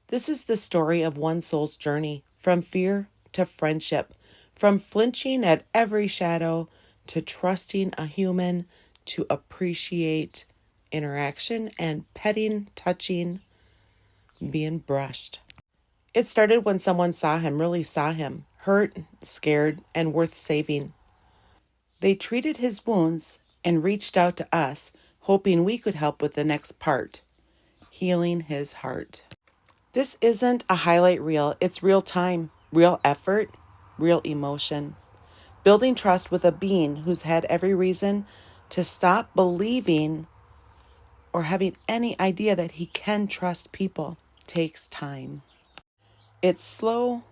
This is the story of one soul's journey from fear to friendship, from flinching at every shadow to trusting a human, to appreciate interaction and petting, touching, being brushed. It started when someone really saw him, hurt, scared, and worth saving. They treated his wounds and reached out to us, hoping we could help with the next part, healing his heart. This isn't a highlight reel, it's real time, real effort, real emotion. Building trust with a being who's had every reason to stop believing or having any idea that he can trust people takes time. It's slow,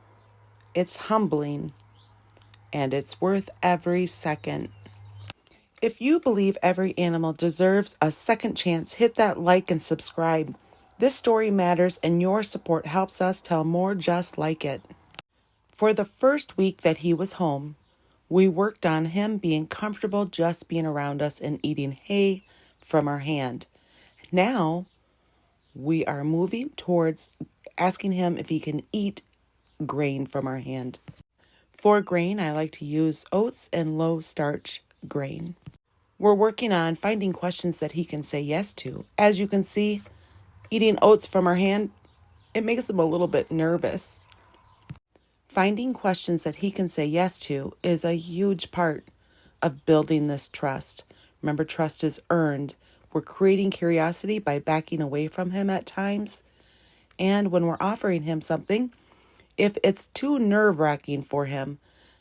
it's humbling, and it's worth every second. If you believe every animal deserves a second chance, hit that like and subscribe. This story matters, and your support helps us tell more just like it. For the first week that he was home, we worked on him being comfortable just being around us and eating hay from our hand. Now, we are moving towards asking him if he can eat grain from our hand. For grain, I like to use oats and low-starch grain. We're working on finding questions that he can say yes to. As you can see, eating oats from our hand, it makes him a little bit nervous. Finding questions that he can say yes to is a huge part of building this trust. Remember, trust is earned. We're creating curiosity by backing away from him at times. And when we're offering him something, if it's too nerve-wracking for him,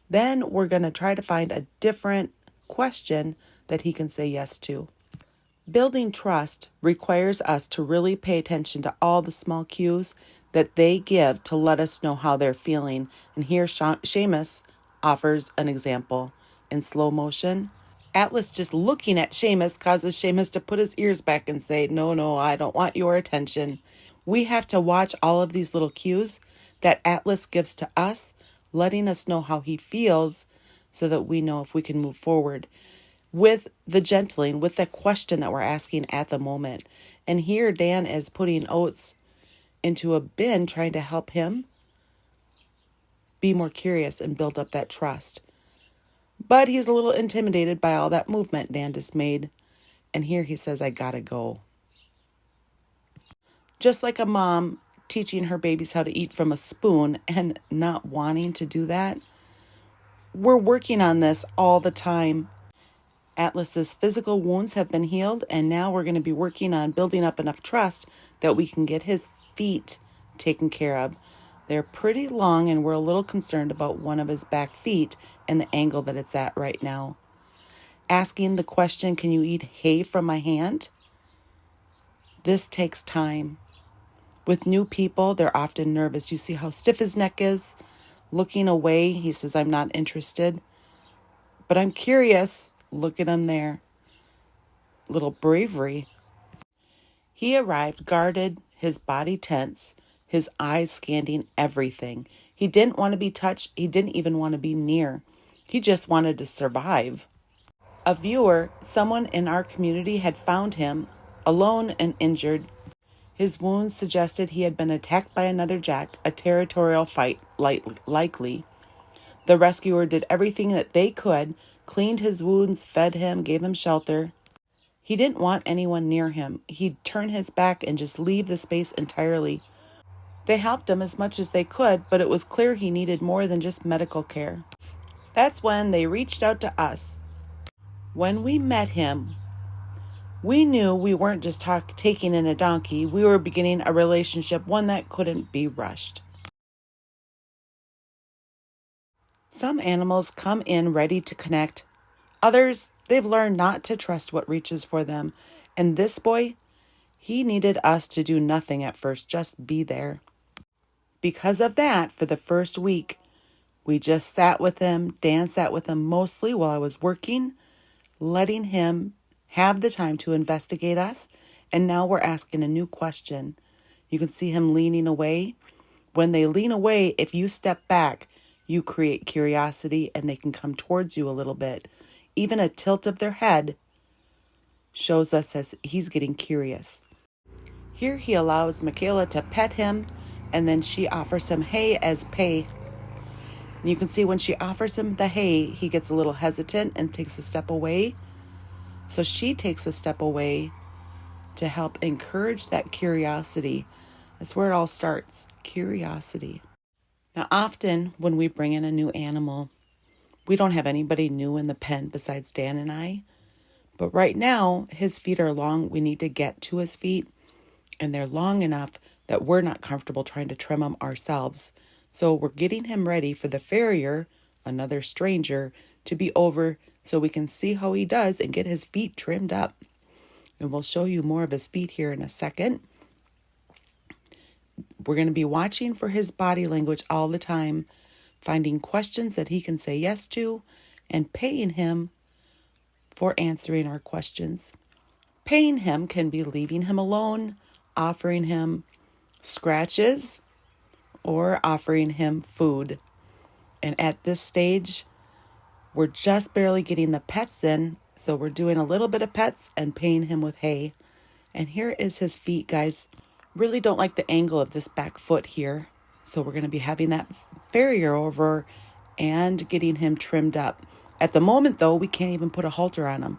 then we're going to try to find a different question that he can say yes to. Building trust requires us to really pay attention to all the small cues that they give to let us know how they're feeling. And here Seamus offers an example. In slow motion, Atlas just looking at Seamus causes Seamus to put his ears back and say, no, I don't want your attention. We have to watch all of these little cues that Atlas gives to us, letting us know how he feels so that we know if we can move forward with the gentling, with the question that we're asking at the moment. And here Dan is putting oats into a bin, trying to help him be more curious and build up that trust. But he's a little intimidated by all that movement Dan just made. And here he says, I gotta go. Just like a mom teaching her babies how to eat from a spoon and not wanting to do that, we're working on this all the time. Atlas's physical wounds have been healed, and now we're going to be working on building up enough trust that we can get his feet taken care of. They're pretty long, and we're a little concerned about one of his back feet and the angle that it's at right now. Asking the question, can you eat hay from my hand? This takes time. With new people, they're often nervous. You see how stiff his neck is? Looking away, he says, I'm not interested. But I'm curious. Look at him there. Little bravery. He arrived guarded, his body tense, his eyes scanning everything. He didn't want to be touched. He didn't even want to be near. He just wanted to survive. A viewer, someone in our community, had found him alone and injured. His wounds suggested he had been attacked by another jack, a territorial fight, likely. The rescuer did everything that they could, cleaned his wounds, fed him, gave him shelter. He didn't want anyone near him. He'd turn his back and just leave the space entirely. They helped him as much as they could, but it was clear he needed more than just medical care. That's when they reached out to us. When we met him, we knew we weren't just taking in a donkey. We were beginning a relationship, one that couldn't be rushed. Some animals come in ready to connect. Others, they've learned not to trust what reaches for them. And this boy, he needed us to do nothing at first, just be there. Because of that, for the first week, we just sat with him. Dan sat with him mostly while I was working, letting him have the time to investigate us. And now we're asking a new question. You can see him leaning away. When they lean away, if you step back, you create curiosity and they can come towards you a little bit. Even a tilt of their head shows us as he's getting curious. Here he allows Michaela to pet him and then she offers him hay as pay. And you can see when she offers him the hay, he gets a little hesitant and takes a step away. So she takes a step away to help encourage that curiosity. That's where it all starts, curiosity. Now, often when we bring in a new animal, we don't have anybody new in the pen besides Dan and I. But right now, his feet are long. We need to get to his feet, and they're long enough that we're not comfortable trying to trim them ourselves. So we're getting him ready for the farrier, another stranger, to be over so we can see how he does and get his feet trimmed up. And we'll show you more of his feet here in a second. We're going to be watching for his body language all the time, finding questions that he can say yes to, and paying him for answering our questions. Paying him can be leaving him alone, offering him scratches, or offering him food. And at this stage, we're just barely getting the pets in, so we're doing a little bit of pets and paying him with hay. And here is his feet, guys. Really don't like the angle of this back foot here, so we're going to be having that farrier over and getting him trimmed up. At the moment, though, we can't even put a halter on him.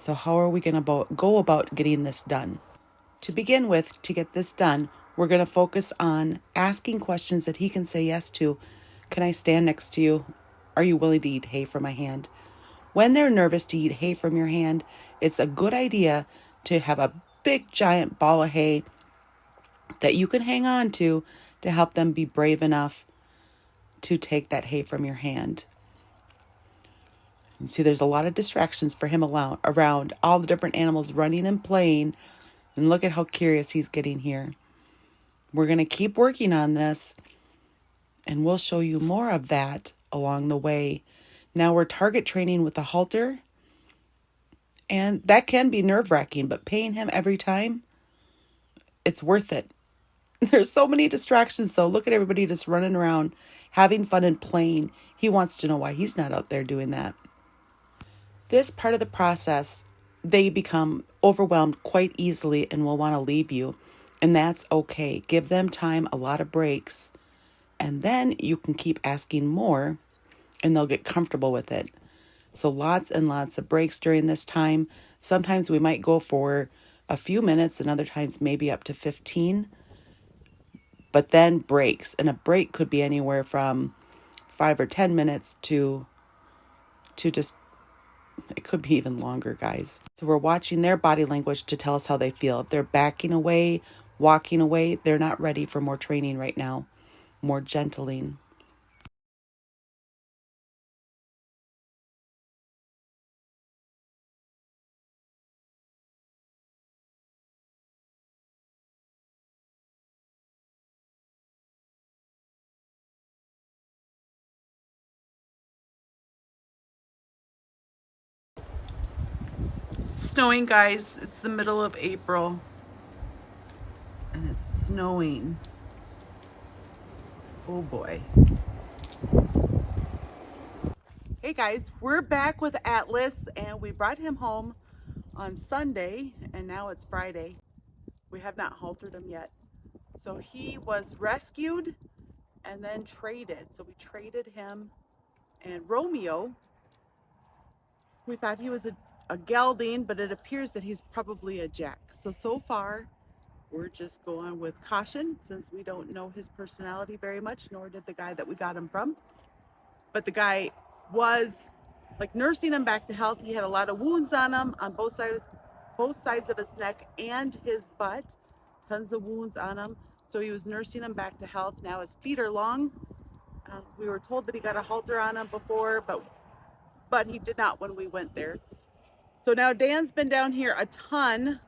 So how are we going to go about getting this done? To begin with, to get this done, we're going to focus on asking questions that he can say yes to. Can I stand next to you? Are you willing to eat hay from my hand? When they're nervous to eat hay from your hand, it's a good idea to have a big giant ball of hay that you can hang on to help them be brave enough to take that hay from your hand. You see, there's a lot of distractions for him around all the different animals running and playing. And look at how curious he's getting here. We're going to keep working on this, and we'll show you more of that along the way. Now we're target training with the halter, and that can be nerve-wracking, but paying him every time, it's worth it. There's so many distractions, though. Look at everybody just running around, having fun and playing. He wants to know why he's not out there doing that. This part of the process, they become overwhelmed quite easily and will want to leave you. And that's okay. Give them time, a lot of breaks. And then you can keep asking more and they'll get comfortable with it. So lots and lots of breaks during this time. Sometimes we might go for a few minutes and other times maybe up to 15. But then breaks. And a break could be anywhere from 5 or 10 minutes to just, it could be even longer, guys. So we're watching their body language to tell us how they feel. If they're backing away, walking away, they're not ready for more training right now. More gentling. Snowing, guys. It's the middle of April and it's snowing. Oh boy. Hey guys, we're back with Atlas and we brought him home on Sunday and now it's Friday. We have not haltered him yet. So he was rescued and then traded. So we traded him, and Romeo, we thought he was a gelding, but it appears that he's probably a jack. So far, we're just going with caution since we don't know his personality very much, nor did the guy that we got him from. But the guy was like nursing him back to health. He had a lot of wounds on him on both sides of his neck and his butt. Tons of wounds on him. So he was nursing him back to health. Now his feet are long. We were told that he got a halter on him before, but he did not when we went there. So now Dan's been down here a ton,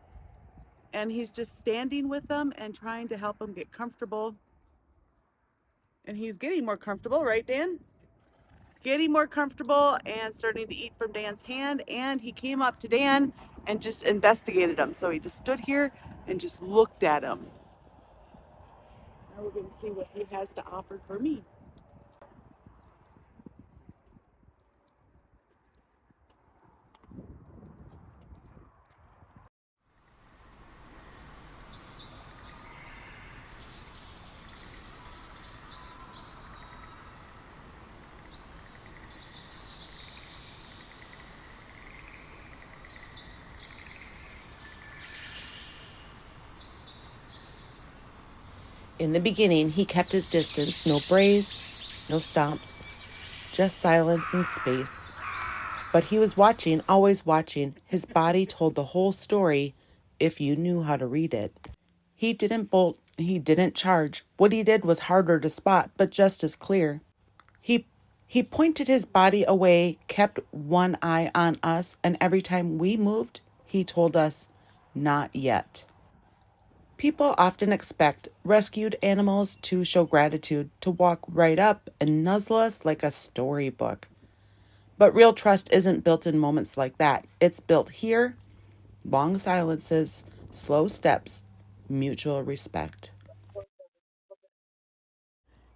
and he's just standing with them and trying to help them get comfortable. And he's getting more comfortable, right, Dan? Getting more comfortable and starting to eat from Dan's hand. And he came up to Dan and just investigated him. So he just stood here and just looked at him. Now we're going to see what he has to offer for me. In the beginning, he kept his distance, no brays, no stomps, just silence and space. But he was watching, always watching. His body told the whole story if you knew how to read it. He didn't bolt, he didn't charge. What he did was harder to spot, but just as clear. He he pointed his body away, kept one eye on us, and every time we moved, he told us, "Not yet." People often expect rescued animals to show gratitude, to walk right up and nuzzle us like a storybook. But real trust isn't built in moments like that. It's built here, long silences, slow steps, mutual respect.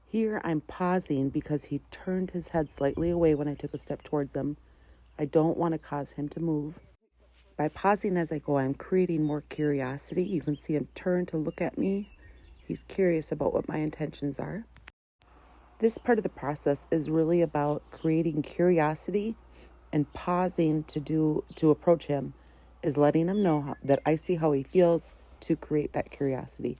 Here I'm pausing because he turned his head slightly away when I took a step towards him. I don't want to cause him to move. By pausing as I go, I'm creating more curiosity. You can see him turn to look at me. He's curious about what my intentions are. This part of the process is really about creating curiosity, and pausing to approach him is letting him know that I see how he feels to create that curiosity.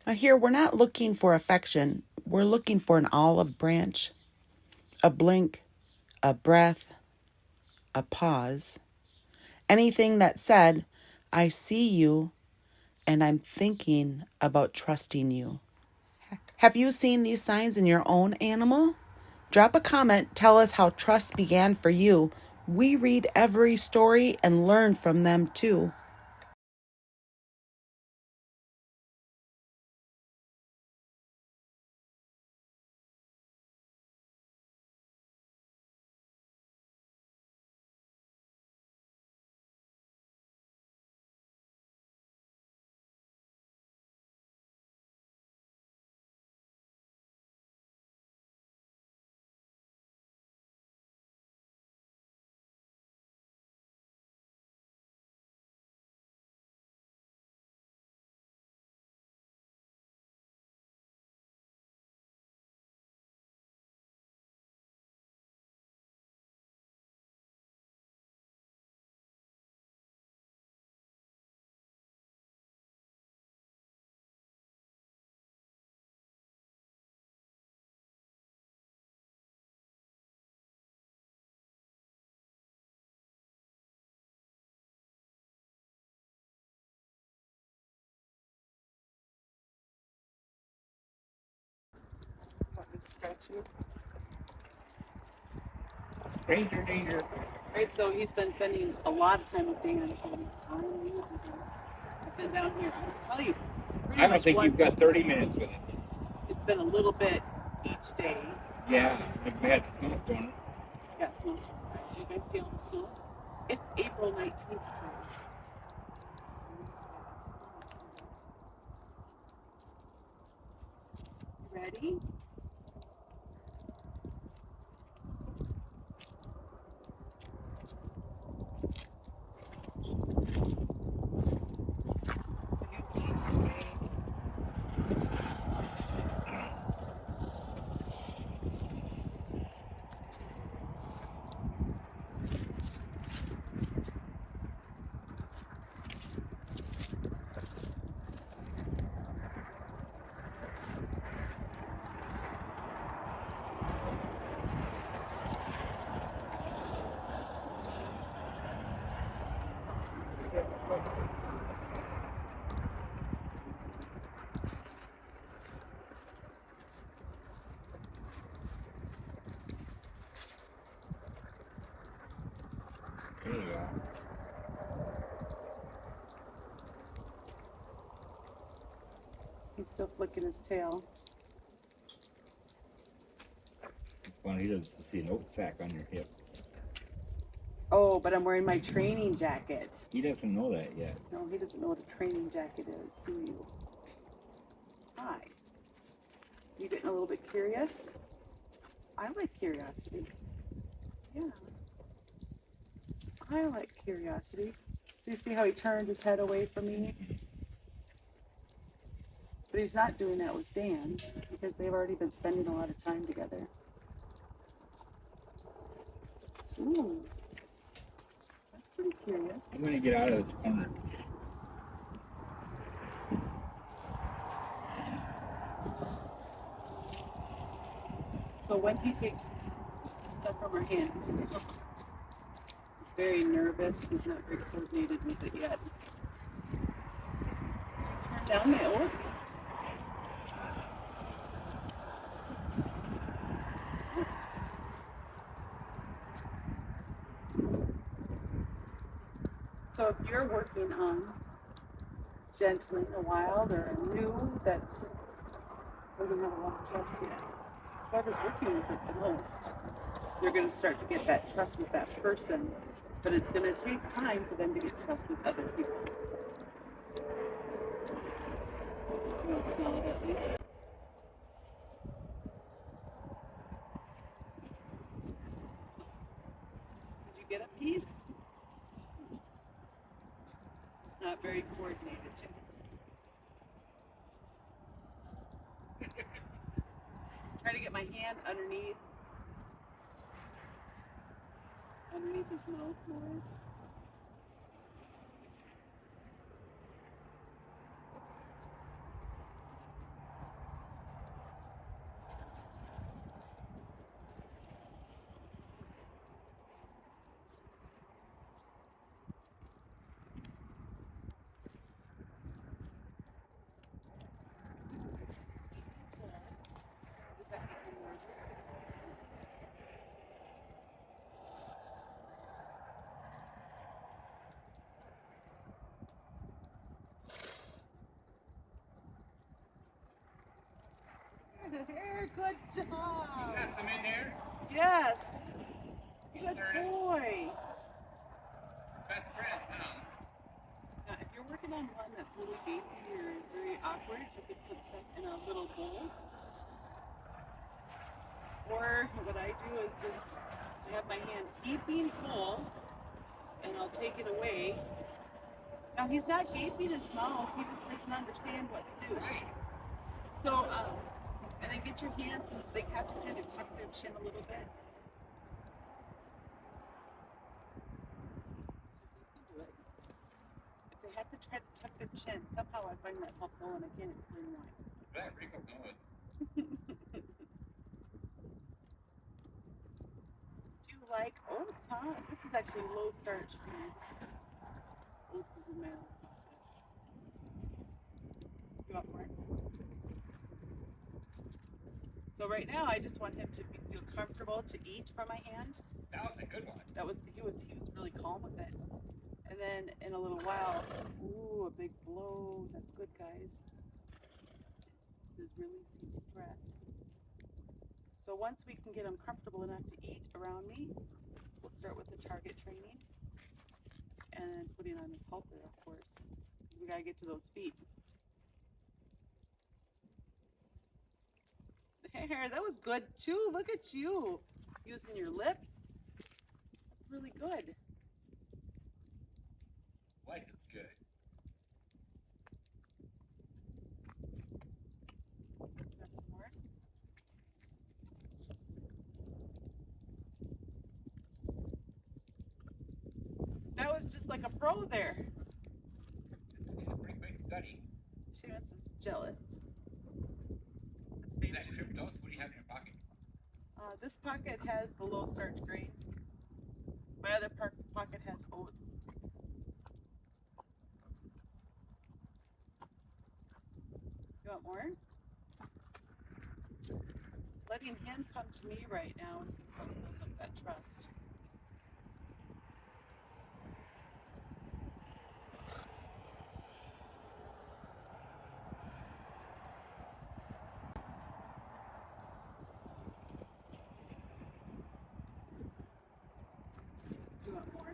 Now here, we're not looking for affection. We're looking for an olive branch, a blink, a breath, a pause. Anything that said, I see you and I'm thinking about trusting you. Have you seen these signs in your own animal? Drop a comment, tell us how trust began for you. We read every story and learn from them too. Stranger danger. Right, so he's been spending a lot of time with Dan, so I'm new to this. I've been down here. I'll tell you, pretty I don't much think once. you've got 30 minutes with it. It's been a little bit each day. Yeah, we had a snowstorm. Got snowstorm. Do you guys see all the snow? It's April 19th today. Ready? There you go. He's still flicking his tail. Well, he doesn't see an oat sack on your hip. Oh, but I'm wearing my training jacket. He doesn't know that yet. No, he doesn't know what a training jacket is, do you? Hi. You getting a little bit curious? I like curiosity. Yeah. I like curiosity. So you see how he turned his head away from me? But he's not doing that with Dan because they've already been spending a lot of time together. Ooh. That's pretty curious. I'm gonna get out of this corner. So when he takes stuff from our hand, he's very nervous. He's not very coordinated with it yet. Turn down my oats. So if you're working on gentling a wild or a new that's doesn't have a lot of trust yet, whoever's working with it the most, they're going to start to get that trust with that person, but it's going to take time for them to get trust with other people. You want to smell it at least? Did you get a piece? It's not very coordinated yet. Try to get my hand underneath his mouth more. Does that make you nervous? There, good job. You got some in there? Yes. Good boy. Best friends, huh? Now, if you're working on one that's really gapy or very awkward, you could put stuff in a little bowl. Or what I do is just have my hand gaping full, and I'll take it away. Now he's not gaping his mouth; he just doesn't understand what to do. Right. So, and then get your hands, and they have to kind of tuck their chin a little bit. If they have to try to tuck their chin, somehow I find that helpful, and I can't explain why. That wrinkled nose. Do you like oats, huh? This is actually low starch food. Oats is a man. You want more? So right now, I just want him to feel comfortable to eat from my hand. That was a good one. He was really calm with it. And then in a little while, ooh, a big blow. That's good, guys. Is releasing stress. So once we can get him comfortable enough to eat around me, we'll start with the target training and putting on his halter, of course. We gotta get to those feet. There, that was good too. Look at you using your lips. That's really good. Life is good. Got some more. That was just like a pro there. This is a pretty big study. Seamus is jealous. Is that strip toast? What do you have in your pocket? This pocket has the low starch grain. My other pocket has oats. You want more? Letting him come to me right now is going to build up that trust. Do you want more?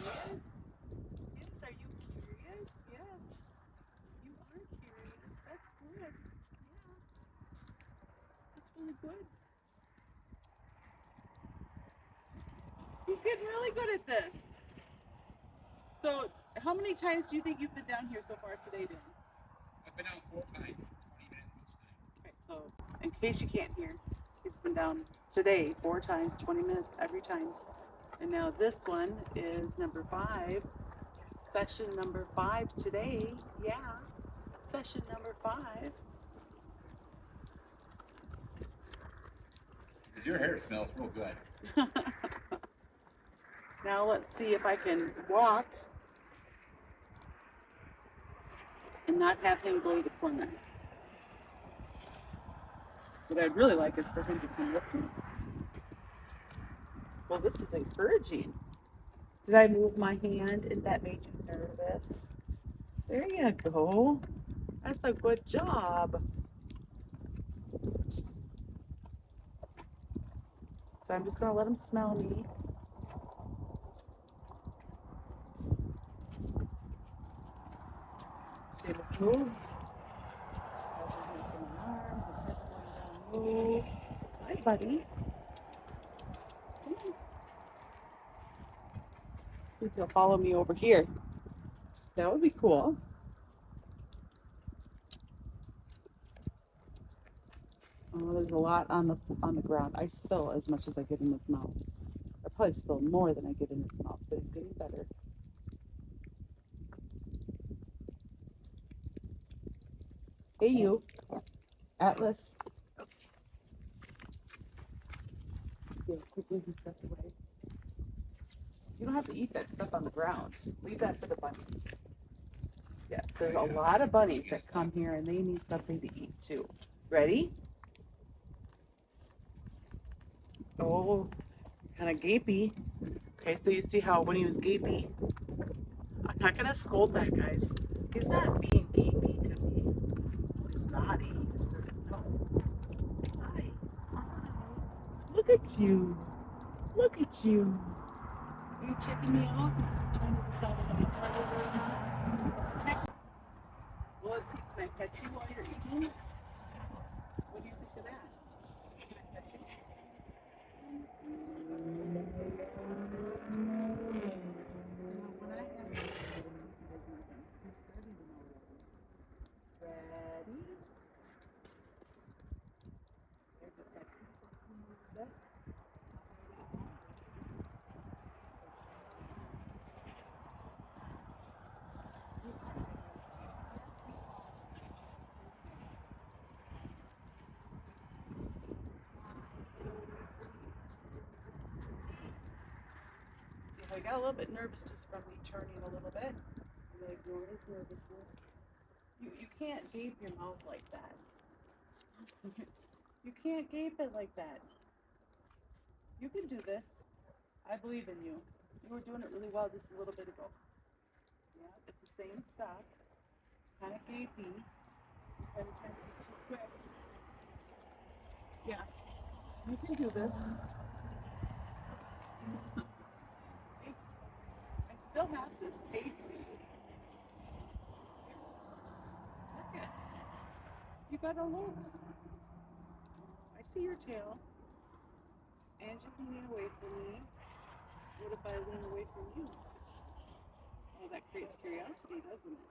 curious? Yes, are you curious? Yes, you are curious. That's good. Yeah, that's really good. He's getting really good at this. So, how many times do you think you've been down here so far today, Dan? I've been out 4 times, 20 minutes each time. Okay, so in case you can't hear, he's been down today 4 times, 20 minutes every time. And now this one is number 5, session number 5 today. Yeah, session number 5. Your hair smells real good. Now let's see if I can walk and not have him go to the corner. What I'd really like is for him to come with me. Well, this is encouraging. Did I move my hand and that made you nervous? There you go. That's a good job. So I'm just going to let him smell me. See if it's moved. His arm, his head's going down low. Hi, buddy. Come on. See if he'll follow me over here. That would be cool. Oh, there's a lot on the ground. I spill as much as I get in his mouth. I probably spill more than I get in his mouth, but he's getting better. Hey, you, Atlas. Yeah, quickly he stepped away. You don't have to eat that stuff on the ground. Leave that for the bunnies. Yes, there's a lot of bunnies that come here and they need something to eat too. Ready? Oh, kind of gapey. Okay, so you see how when he was gapey, I'm not gonna scold that, guys. He's not being gapey because he's naughty. He just doesn't know. Hi. Hi. Look at you. Look at you. Are you checking me out? Trying to decide if I'm hungry or not. Well, let's see. Can I catch you while you're eating? What do you think of that? Can I catch you? When I have let's see if he does nothing. He's starting to know already. Ready? There's a second. That. I got a little bit nervous just from me turning a little bit. I'm gonna ignore his nervousness. You can't gape your mouth like that. You can't gape it like that. You can do this. I believe in you. You were doing it really well just a little bit ago. Yeah, it's the same stuff. Kind of gapey. Kind of trying to be too quick. Yeah, you can do this. I still have this tape for you. Look at. You gotta look. I see your tail. And you're leaning away from me. What if I lean away from you? Oh, that creates curiosity, doesn't it?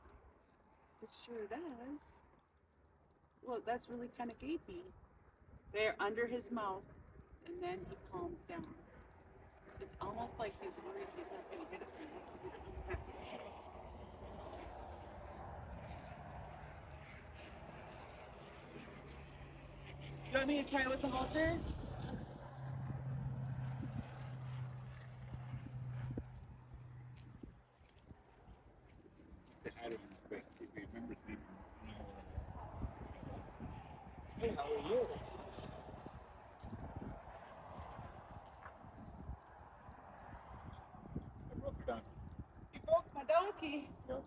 It sure does. Well, that's really kind of gapey. They're under his mouth, and then he calms down. It's almost like he's worried he's not going to get it, so he wants to get it really fast. You want me to try it with the halter? Say hi to him quick. See if he remembers me. Hey, how are you? I broke your donkey. You broke my donkey. Yep.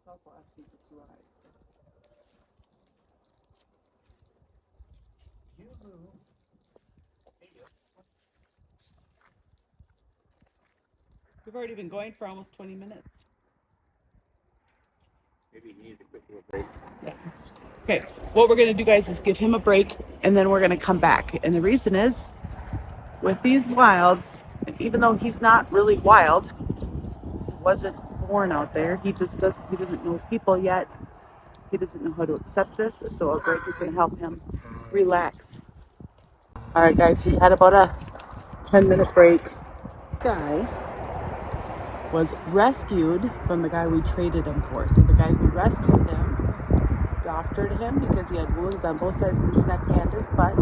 It's also asking for 2 eyes. We've already been going for almost 20 minutes. Maybe he needs a quick little break. Yeah. Okay, what we're going to do, guys, is give him a break, and then we're going to come back. And the reason is, with these wilds, and even though he's not really wild, he wasn't born out there, he doesn't know people yet. He doesn't know how to accept this, so a break is going to help him relax. All right, guys, he's had about a 10-minute break. Guy was rescued from the guy we traded him for. So the guy who rescued him doctored him because he had wounds on both sides of his neck and his butt.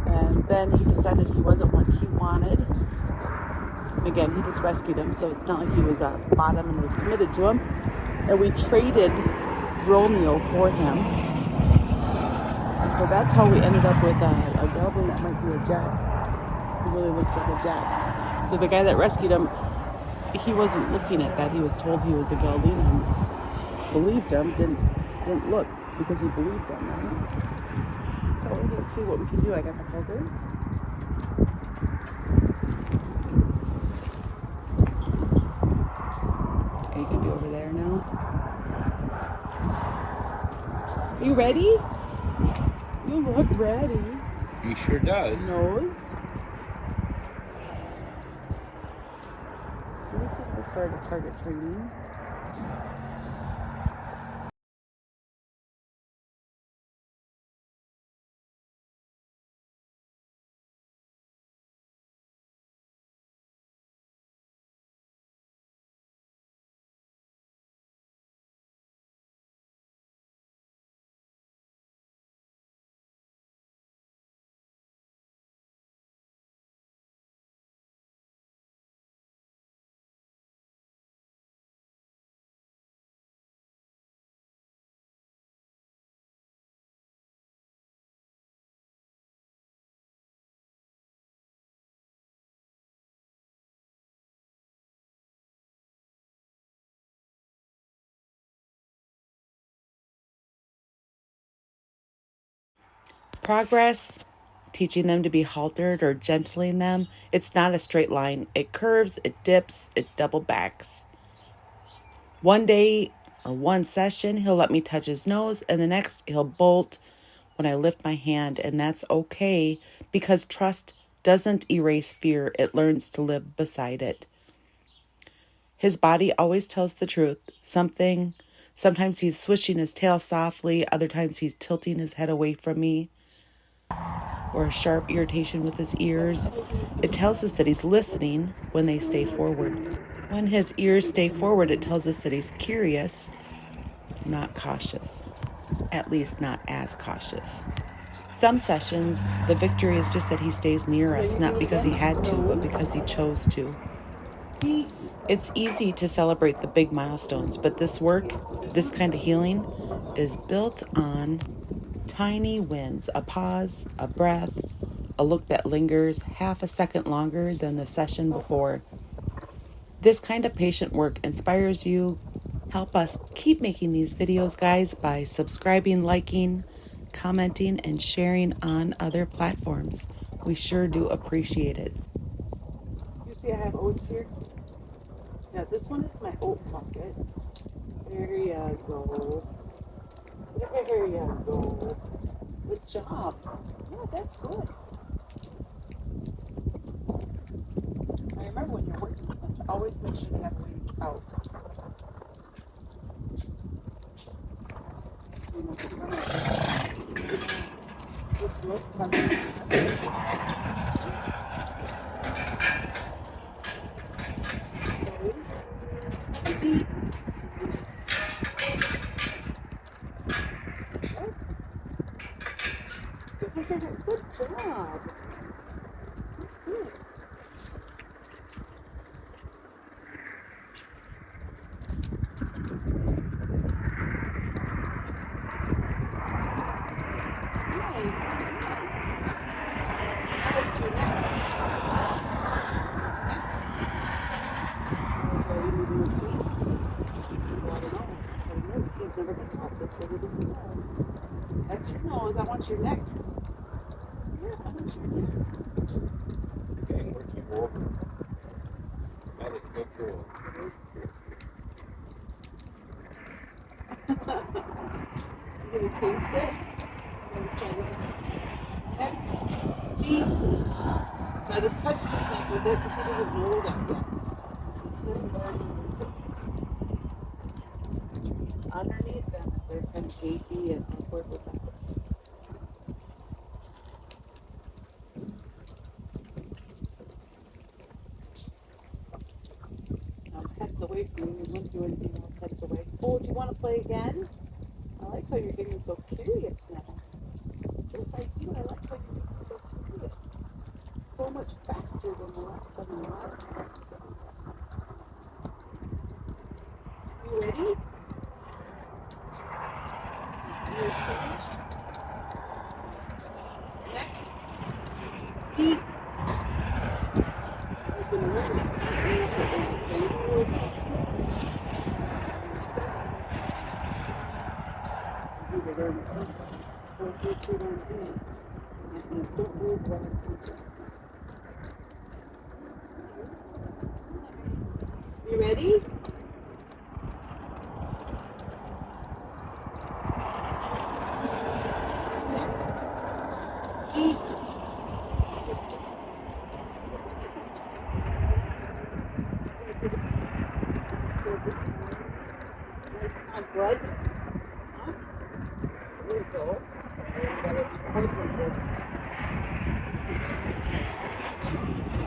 And then he decided he wasn't what he wanted. And again, he just rescued him, so it's not like he was bottom and was committed to him. And we traded Romeo for him. And so that's how we ended up with a goblin that might be a jack. He really looks like a jack. So the guy that rescued him, he wasn't looking at that. He was told he was a gelding and believed him. Didn't look because he believed him, right? So let's see what we can do. I got the halter. You can be over there now. Are you ready? You look ready. He sure does. Nose. So this is the start of target training. Progress, teaching them to be haltered or gentling them, it's not a straight line. It curves, it dips, it double backs. One day or one session, he'll let me touch his nose, and the next he'll bolt when I lift my hand, and that's okay because trust doesn't erase fear. It learns to live beside it. His body always tells the truth. Sometimes he's swishing his tail softly, other times he's tilting his head away from me, or a sharp irritation with his ears. It tells us that he's listening when they stay forward. When his ears stay forward, it tells us that he's curious, not cautious. At least not as cautious. Some sessions, the victory is just that he stays near us, not because he had to, but because he chose to. It's easy to celebrate the big milestones, but this work, this kind of healing, is built on tiny wins, a pause, a breath, a look that lingers half a second longer than the session before. This kind of patient work inspires you. Help us keep making these videos, guys, by subscribing, liking, commenting, and sharing on other platforms. We sure do appreciate it. You see I have oats here? Yeah, this one is my oat bucket. There you go. There you go. Good job. Yeah, that's good. I remember when you're working with them, always make sure to have wings out. Just look, good job. That's good. He's never been taught this, so he doesn't know. That's your nose. I want your neck. Gang work you over. That is so cool. You gonna taste it? Let's try this. Okay. Deep. So I just touched his neck with it because he doesn't know that yet. This is him learning new things. Underneath them, they're kind of gapey and awkward with that. Now his head's away from you. He wouldn't do anything else. Head's away. Oh, do you want to play again? I like how you're getting so curious now. Yes, I do. I like how you're getting so curious. So much faster than the last 7 months. You ready? Ears changed. Neck. Deep. I was going to learn that. That means that there's a favorite. You will learn it. Don't do too long deep. That means don't move when I'm punching. You ready? Deep. Still this one. Nice and good. Huh? There you go. There you gotta be hard one good.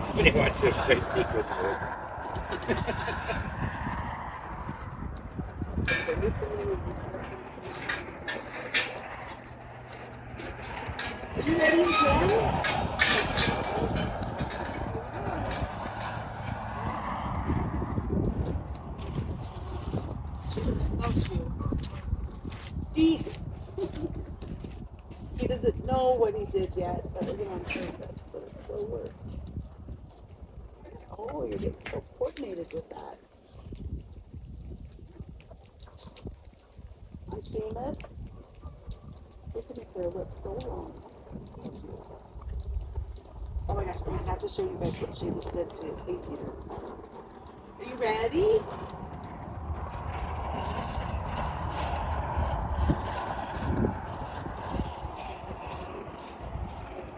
Somebody watch him try to take with words. Are you ready again? She doesn't love you. Deep. He doesn't know what he did yet. That wasn't on purpose, but it still works. Oh, you're getting so coordinated with that. Hi, Seamus. Look at her lips so long. Oh my gosh, I'm gonna have to show you guys what Seamus did to his hay feeder. Are you ready?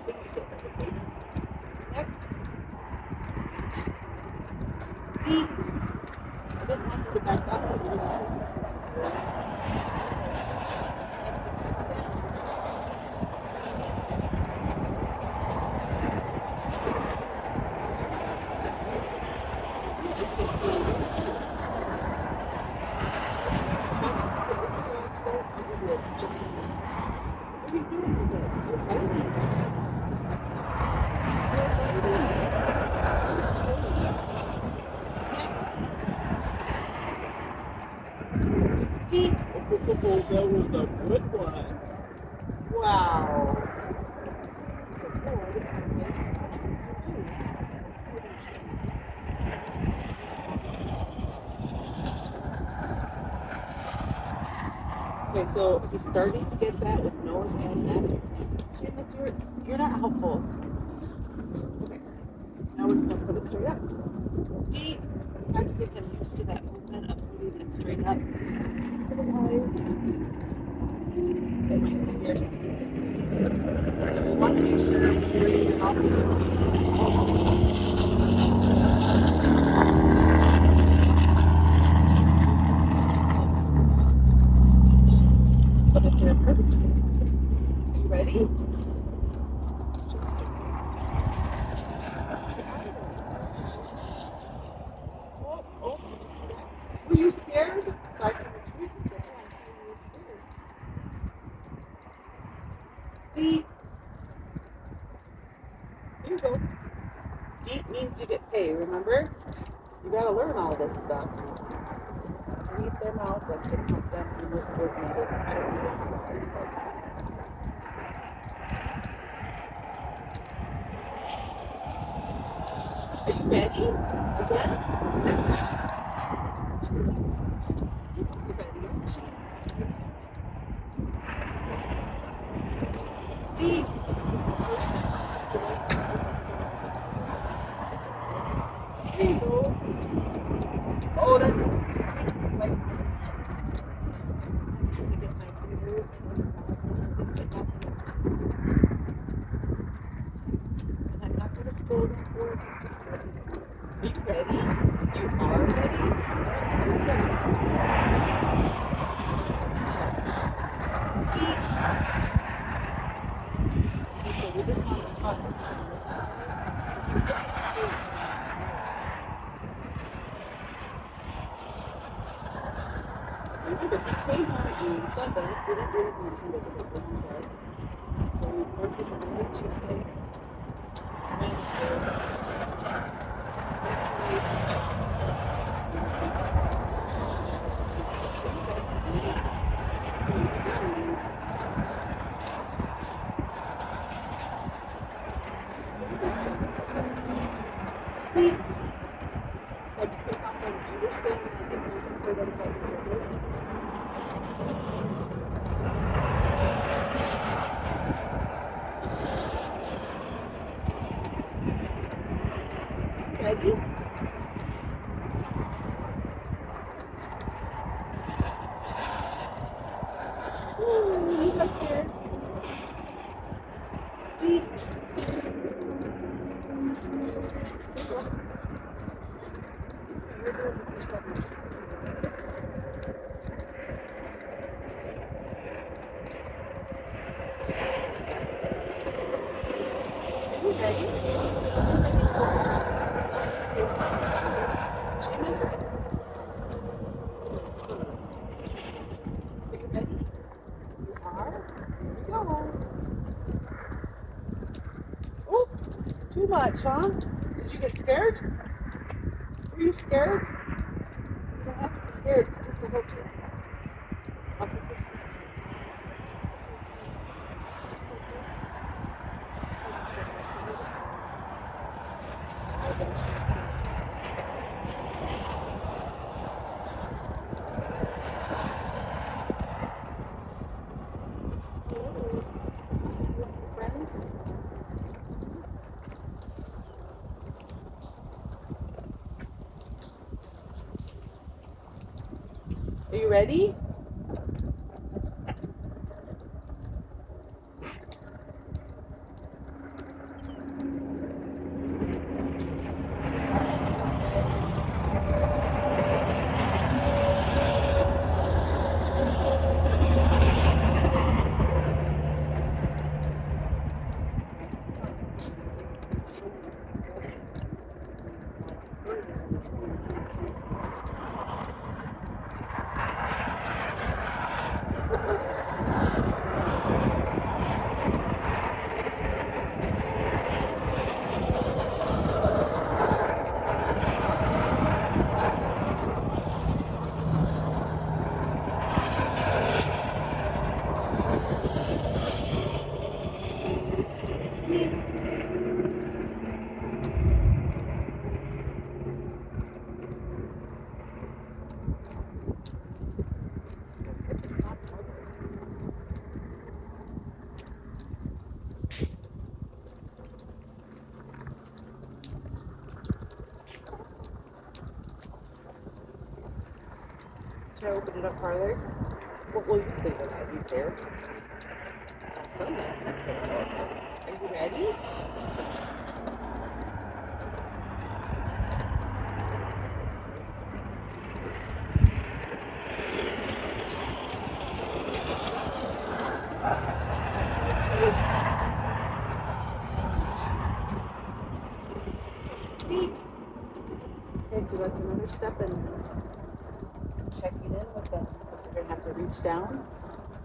Taste it. Neck. Deep. I didn't want you to back up, but you're going to. Deep. That was a good one. Wow. Okay, so he's starting to get that with nose and neck. Seamus, you're not helpful. Okay. Now we're gonna put it straight up. Deep. You have to get him used to that movement of putting it straight up. Otherwise, it might scare him. So we want to make sure that we're ready to help this one. But if you're purpose, are you ready? Oh, did you see that? Were you scared? So I can retreat and say, oh, I saw you were scared. Deep. Here you go. Deep means you get paid, remember? You gotta learn all this stuff. Underneath their mouth, that can help them be more coordinated. I don't know what this is like. Are you ready? Again? That fast. You're ready, aren't you? Deep. First time. I'm not going to scold him for it. He's just ready. Are you ready? You are ready? See, so we just want to spot him. He's nervous. He still gets scared when he's nervous. Remember, he came home on Sunday. We didn't do anything on Sunday because it was a long day. So we worked with him Monday, Tuesday, Wednesday, yesterday. So I'm just going to help them understand that it's not for them to help the servers. Ready? Ooh, you got scared. Deep. Ready? Ready so fast. Seamus? Are you ready? You are? Here we go. Oh, too much, huh? Did you get scared? Were you scared? You don't have to be scared. It's just a halter. I'll put this. Just a halter. Friends? Are you ready? Should I open it up farther? What will you think of that? Do you care? Sunday. Are you ready? Okay, so that's another step in this. Checking in with them because we're going to have to reach down,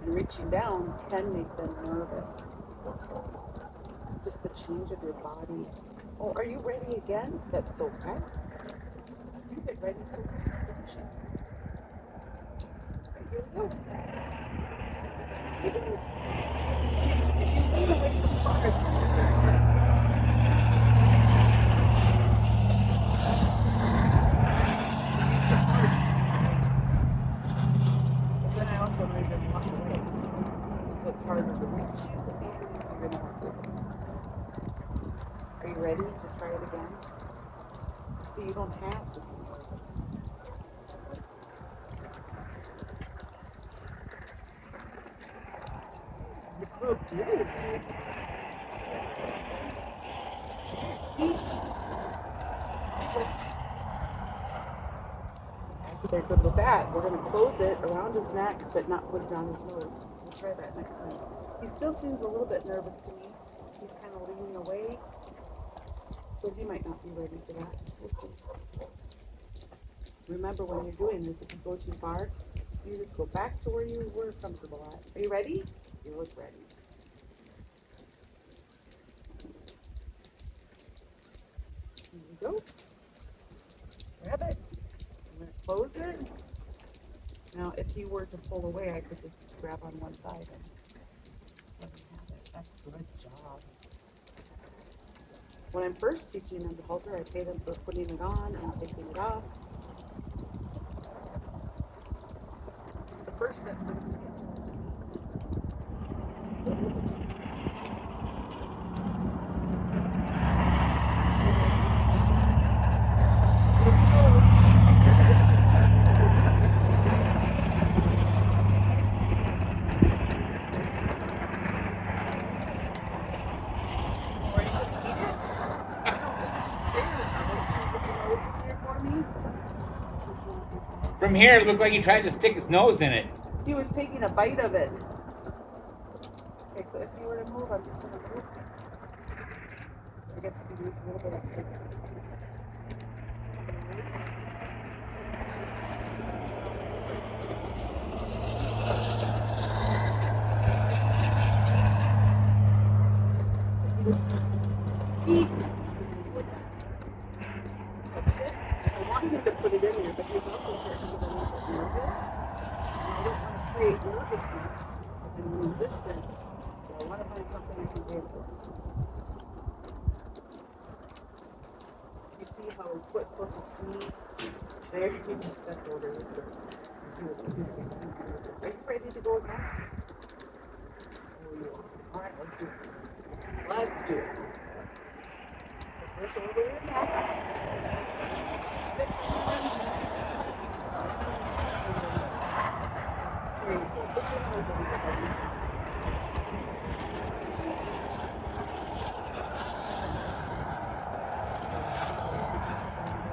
and reaching down can make them nervous. Just the change of your body. Oh, are you ready again? That's so fast. You get ready so fast, don't you? Okay, here we go. If you lean away too far, it's going to hurt. Then I also made them walk away. So it's harder to reach you, but maybe you're going to have to. Are you ready to try it again? See, you don't have to be nervous. Oh, good. They're good with that. We're going to close it around his neck, but not put it on his nose. We'll try that next time. He still seems a little bit nervous to me. He's kind of leaning away. So he might not be ready for that. We'll see. Remember, when you're doing this, if you go too far, you just go back to where you were comfortable at. Are you ready? You look ready. Here we go. Grab it. I'm going to close it. Now, if he were to pull away, I could just grab on one side and let him have it. That's a good job. When I'm first teaching them the halter, I pay them for putting it on and taking it off. This is the first step, so we can get to his feet. From here, it looked like he tried to stick his nose in it. He was taking a bite of it. Okay, so if you were to move, I'm just going to move. I guess if you move a little bit, it's like I want him to put it in there, but he's also starting to get a little bit nervous. And I don't want to create nervousness and resistance. So I want to find something I can do for him. You see how his foot closest to me? There, he just stepped over his foot. Are you ready to go again? Oh, you are. All right, let's do it. Let's do it. Put this over your neck. There you go. Put your nose over your head.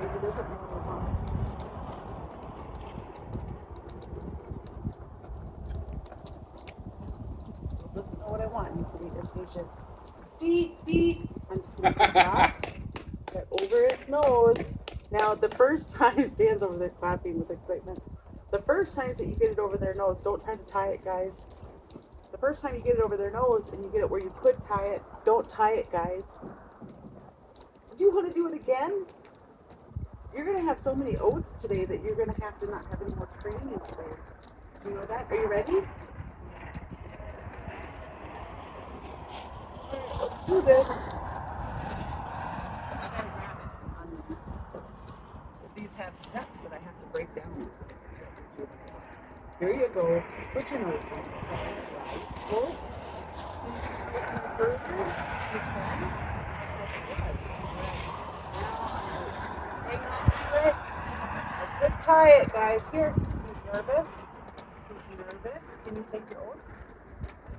Maybe doesn't know what I'm on. Still doesn't know what I want. He's getting impatient. Deep, deep. I'm just going to take it off. Right over its nose. Now, the first time, Stan's over there clapping with excitement. The first times that you get it over their nose, don't try to tie it, guys. The first time you get it over their nose and you get it where you could tie it, don't tie it, guys. Do you want to do it again? You're going to have so many oats today that you're going to have to not have any more training today. Do you know that? Are you ready? All right, let's do this. These have steps that I have to break down. Here you go. Put your nose in. That's right. Pull. Can you put your nose in further? You can. That's good. Now, hang on to it. I could tie it, guys. Here. He's nervous. He's nervous. Can you take your oats?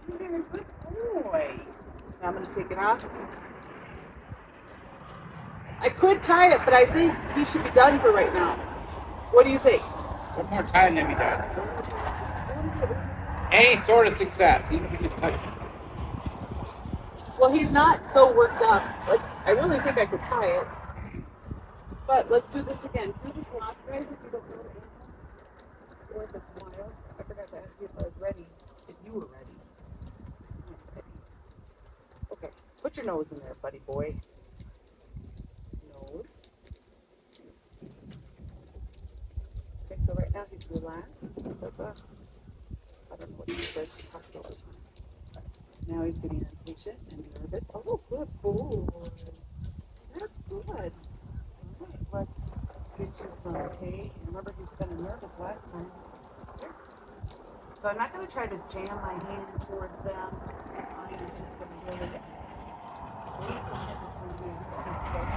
You're a good boy. Now I'm going to take it off. I could tie it, but I think he should be done for right now. What do you think? One more time, then be done. Any sort of success, even if we just touch it. Well, he's not so worked up. Like, I really think I could tie it. But let's do this again. Do this lots, guys, if you don't know it. Or if it's wild. I forgot to ask you if I was ready. If you were ready. Okay, put your nose in there, buddy boy. Nose. Okay, so right now he's relaxed. I don't know what she says. She talks all the time. Now he's getting impatient and nervous. Oh, good boy. That's good. All right, let's get you some hay. Remember, he's kind of nervous last time. Here. So I'm not going to try to jam my hand towards them. I'm just going to really wait on it before you get close.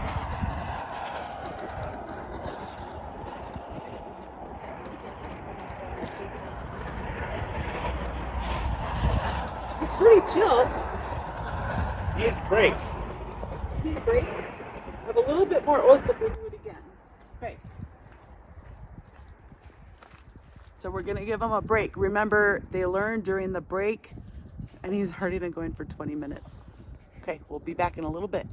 He's pretty chill. Need a break. Need a break? Have a little bit more oats if we do it again. Okay. So we're gonna give him a break. Remember, they learned during the break, and he's already been going for 20 minutes. Okay, we'll be back in a little bit.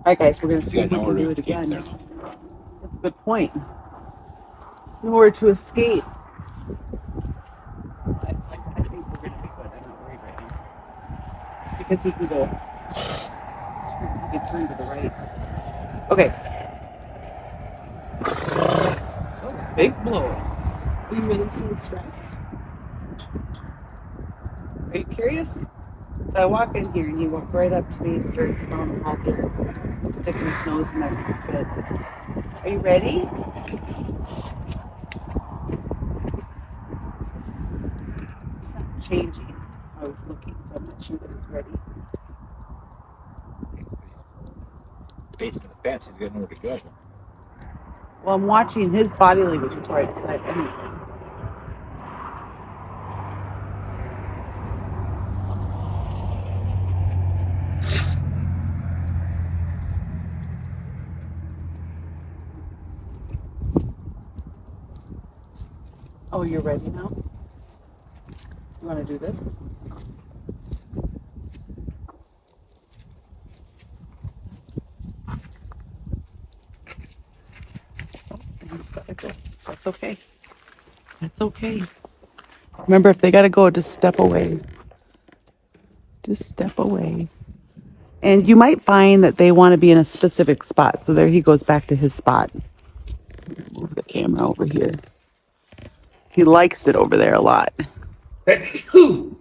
All right, guys, we're gonna see if we can do it again. That's a good point. Nowhere to escape. I think we're gonna be good. I'm not worried right now. Because he can go. He can turn to the right. Okay. That was a big blow. Are you really seeing stress? Are you curious? So I walk in here and he walked right up to me and started smelling the halter, sticking his nose in my pocket. Are you ready? He's not changing. I was looking, so I'm not sure that he's ready. Facing the fence, he's got nowhere to go. Well, I'm watching his body language before I decide anything. Oh, you're ready now? You want to do this? That's okay. That's okay. Remember, if they got to go, just step away. Just step away. And you might find that they want to be in a specific spot. So there he goes back to his spot. Move the camera over here. He likes it over there a lot. Bless you.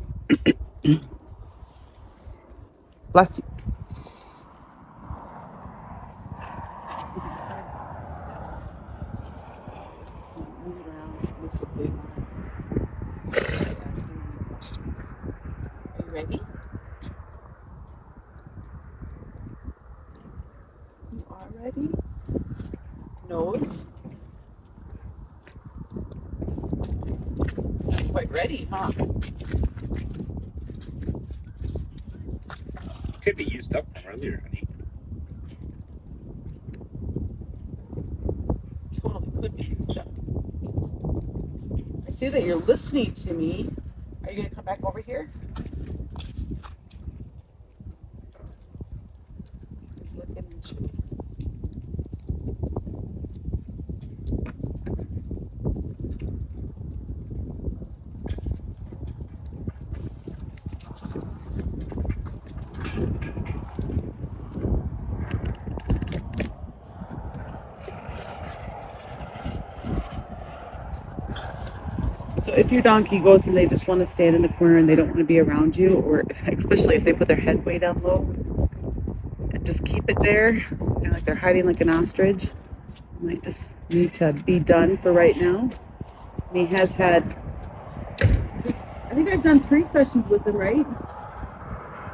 Move around submissively. Asking any questions. Are you ready? You are ready? Nose. Not quite ready, huh? Could be used up from earlier, honey. Totally could be used up. I see that you're listening to me. Are you going to come back over here? He's looking at you. So if your donkey goes and they just want to stand in the corner and they don't want to be around you, or especially if they put their head way down low, and just keep it there, kind of like they're hiding like an ostrich, you might just need to be done for right now. And he has had, I think I've done 3 sessions with him, right?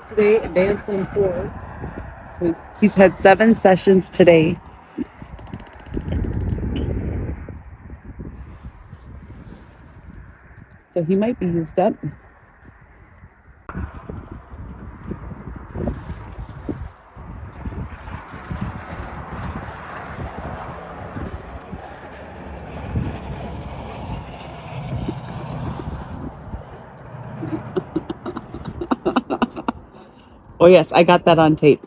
Today, and Dan's done 4. So he's had 7 sessions today. So he might be used up. Oh yes, I got that on tape.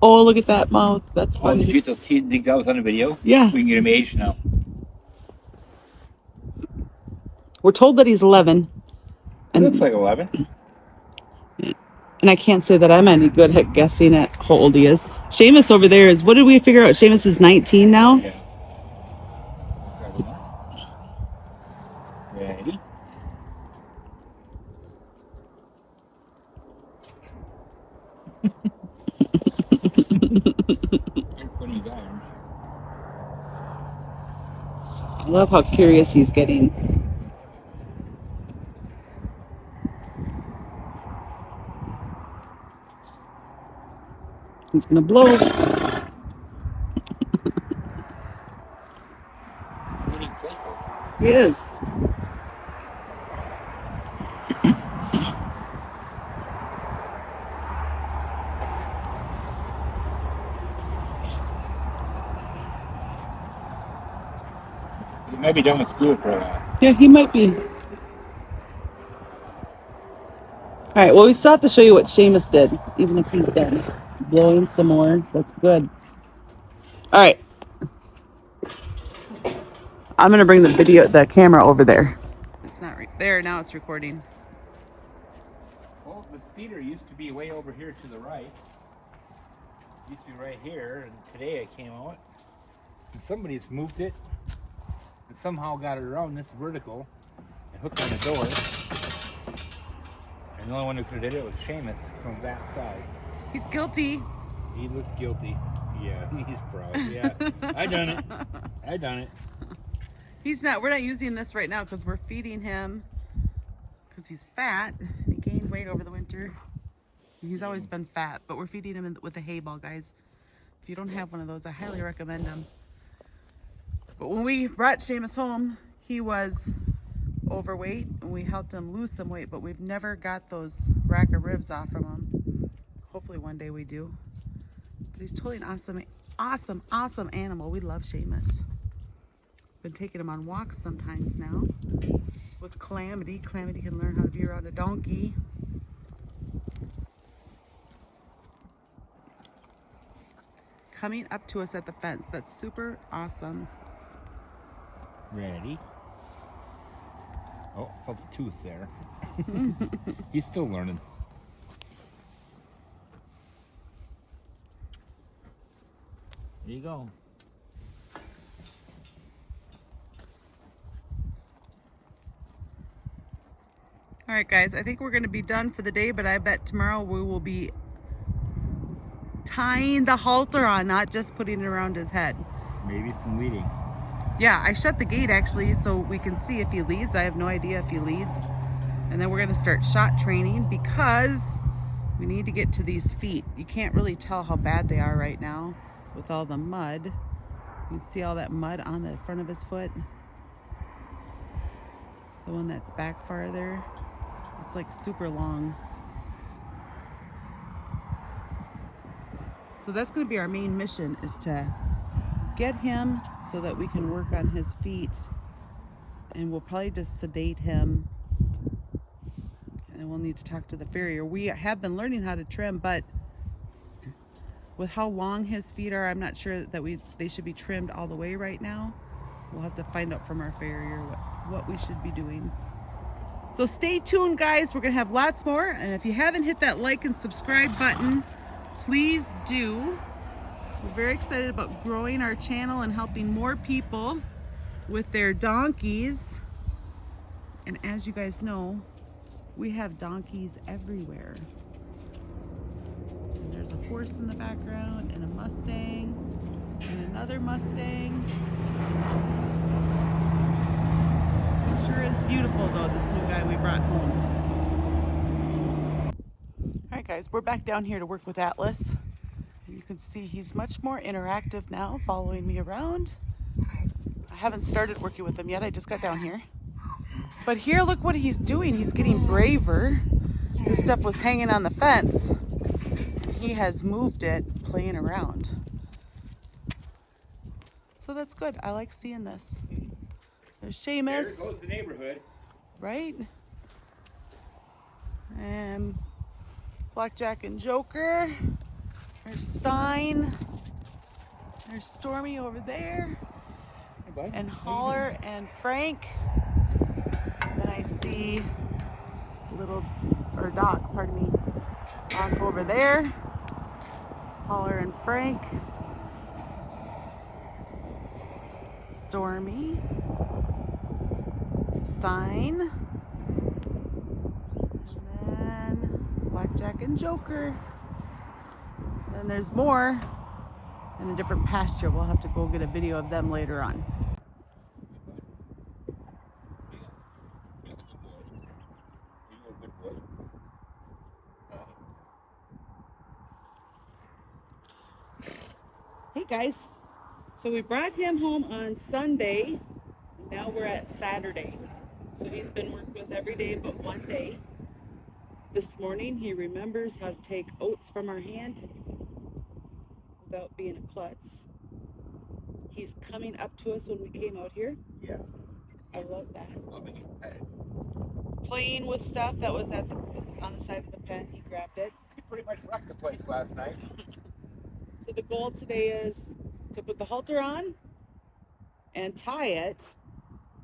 Oh, look at that mouth. That's funny. Oh, did you think that was on the video? Yeah. We can get him aged now. We're told that he's 11. It looks like 11. And I can't say that I'm any good at guessing at how old he is. Seamus over there is, what did we figure out? Seamus is 19 now? Yeah. Ready? Funny guy. I love how curious he's getting. He's gonna blow. It's getting playful. He is. He might be done with school for a while. Yeah, he might be. All right, well, we still have to show you what Seamus did, even if he's done blowing some more. That's good. All right. I'm going to bring the camera over there. It's not there. Now it's recording. Well, the feeder used to be way over here to the right. It used to be right here, and today I came out, and somebody's moved it, and somehow got it around this vertical, and hooked on the door. And the only one who could have did it was Seamus from that side. He's guilty. He looks guilty. Yeah, he's proud. Yeah, I done it. I done it. He's not. We're not using this right now because we're feeding him because he's fat. He gained weight over the winter. He's always been fat, but we're feeding him with a hay ball, guys. If you don't have one of those, I highly recommend them. But when we brought Seamus home, he was overweight, and we helped him lose some weight, but we've never got those rack of ribs off from him. Hopefully one day we do. But he's totally an awesome animal. We love Seamus. Been taking him on walks sometimes now with Calamity. Calamity can learn how to be around a donkey. Coming up to us at the fence. That's super awesome. Ready? Oh, felt the tooth there. He's still learning. There you go. All right, guys, I think we're going to be done for the day, but I bet tomorrow we will be tying the halter on, not just putting it around his head. Maybe some leading. Yeah, I shut the gate actually so we can see if he leads. I have no idea if he leads. And then we're going to start shot training because we need to get to these feet. You can't really tell how bad they are right now with all the mud. You can see all that mud on the front of his foot. The one that's back farther. It's like super long. So that's going to be our main mission, is to get him so that we can work on his feet, and we'll probably just sedate him, and we'll need to talk to the farrier. We have been learning how to trim, but with how long his feet are, I'm not sure that they should be trimmed all the way right now. We'll have to find out from our farrier what we should be doing. So stay tuned, guys. We're gonna have lots more, and if you haven't hit that like and subscribe button, please do. We're very excited about growing our channel and helping more people with their donkeys. And as you guys know, we have donkeys everywhere. And there's a horse in the background, and a Mustang, and another Mustang. It sure is beautiful though, this new guy we brought home. All right, guys, we're back down here to work with Atlas. You can see he's much more interactive now, following me around. I haven't started working with him yet. I just got down here. But here, look what he's doing. He's getting braver. This stuff was hanging on the fence. He has moved it, playing around. So that's good. I like seeing this. There's Seamus. There goes the neighborhood. Right? And Blackjack and Joker. There's Stein. There's Stormy over there. Hey, bud. And Holler and Frank. Then I see Doc, pardon me, off over there. Holler and Frank. Stormy. Stein. And then Blackjack and Joker. Then there's more in a different pasture. We'll have to go get a video of them later on. guys. So we brought him home on Sunday. And now we're at Saturday. So he's been worked with every day but one day. This morning he remembers how to take oats from our hand without being a klutz. He's coming up to us when we came out here. Yeah. I love that. Loving it. Playing with stuff that was on the side of the pen. He grabbed it. He pretty much wrecked the place last night. So the goal today is to put the halter on and tie it.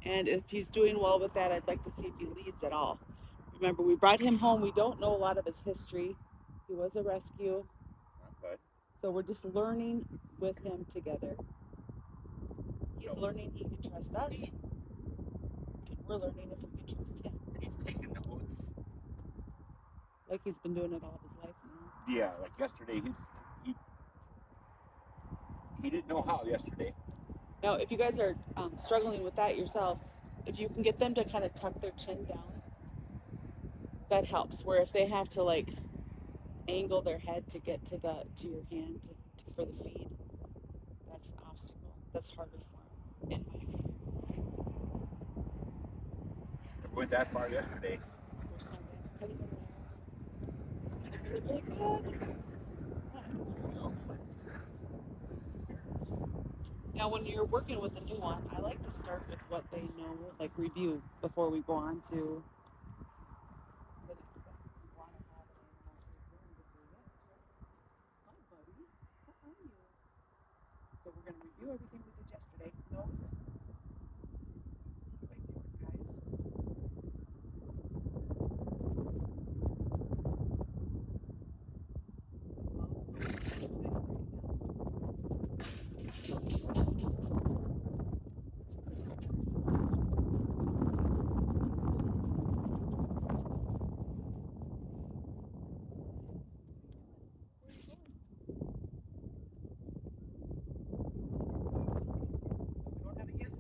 And if he's doing well with that, I'd like to see if he leads at all. Remember, we brought him home. We don't know a lot of his history. He was a rescue. Not good. So we're just learning with him together. He's learning he can trust us. And we're learning if we can trust him. He's taking the oats. Like he's been doing it all of his life now. Yeah, like yesterday, he didn't know how yesterday. Now, if you guys are struggling with that yourselves, if you can get them to kind of tuck their chin down, that helps. Where if they have to like angle their head to get to your hand for the feed, that's an obstacle. That's harder for them, in my experience. Never went that far yesterday. It's the first time that's petting him there. It's been really, really good. Now, when you're working with a new one, I like to start with what they know, like review, before we go on to the next step. We want to have an animal here to say, yes, hi, buddy, how are you? So we're going to review everything we did yesterday. Nose. Wait for it, guys. His mouth is a little tight right now.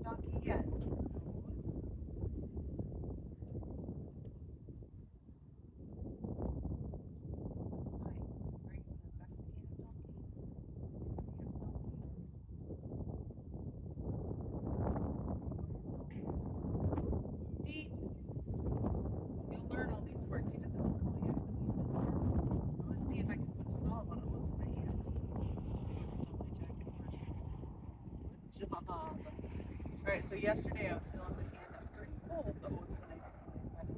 Donkey yet. Nose. Hi. Are you an investigative donkey? Is it a yes donkey? Nose. Deep. He'll learn all these words. He doesn't know them all yet, but he's gonna learn. I'm gonna see if I can put a small one on what's in my hand. I'm gonna smell my jacket first. Good job. Alright, so yesterday I was filling my hand up pretty full of the oats when I had it.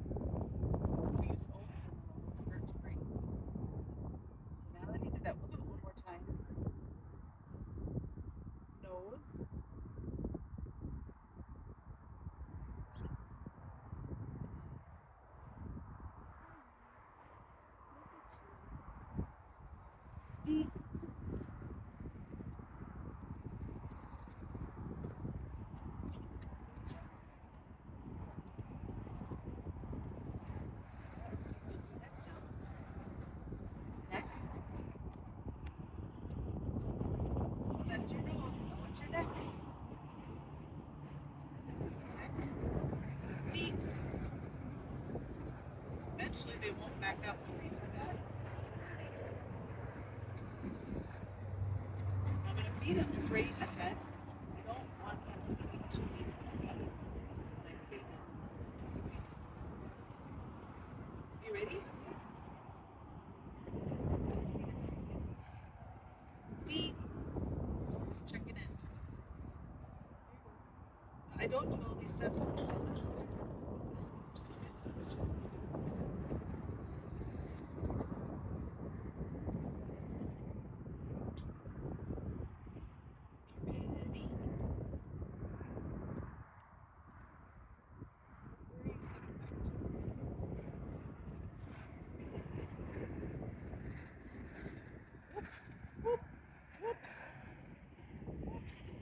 We use oats in the little skirt to bring. So now that he did that, we'll do it one more time. Nose. Deep. Neck. Oh, that's your nose. I want your neck. Neck. Feet. Eventually they won't back up when they do that. I'm going to feed him straight ahead. I don't want him feeding too many feet when I feed him. You ready? Deep. So we're just checking in. I don't do all these steps with this person. Ready? Where are you sitting back to? Whoop. Whoops. Whoops. Hi.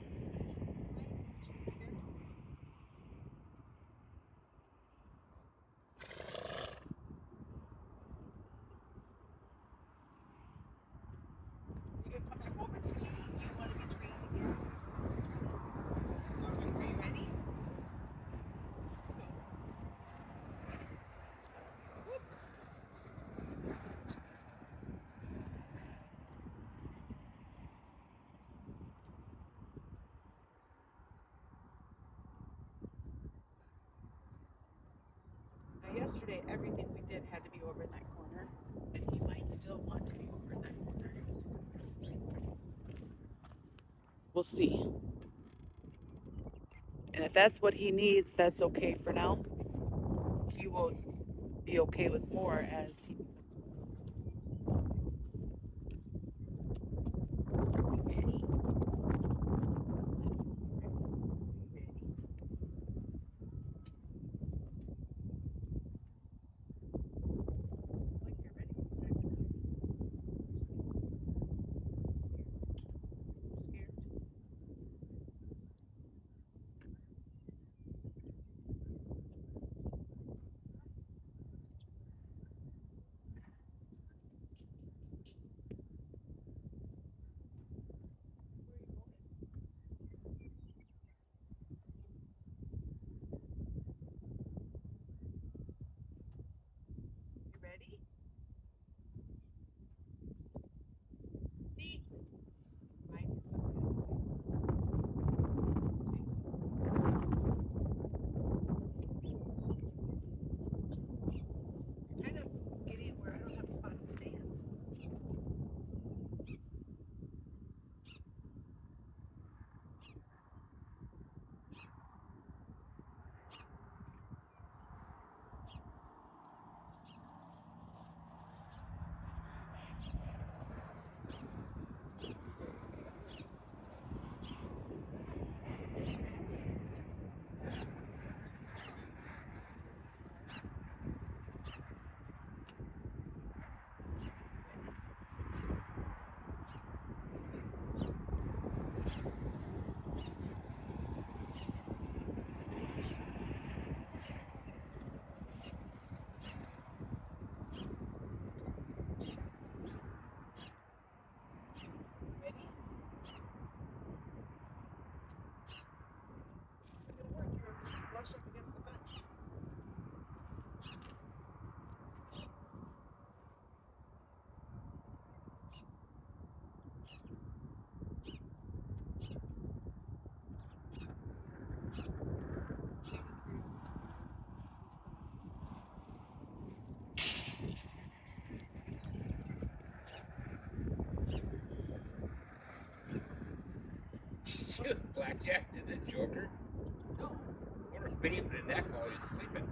Did you get scared? yesterday, everything we did had to be over in that corner, and he might still want to be over in that corner. We'll see. And if that's what he needs, that's okay for now. He will be okay with more as he becomes ready. Like you're ready. Scared. Where are you going? You ready? Deep. Mine needs something. This one needs something. You're kind of getting where I don't have a spot to stand. Ready? This isn't gonna work. You're gonna just flush up against the fence. Shoot, Blackjack did the Joker. No. What a bit him in the neck while he was sleeping.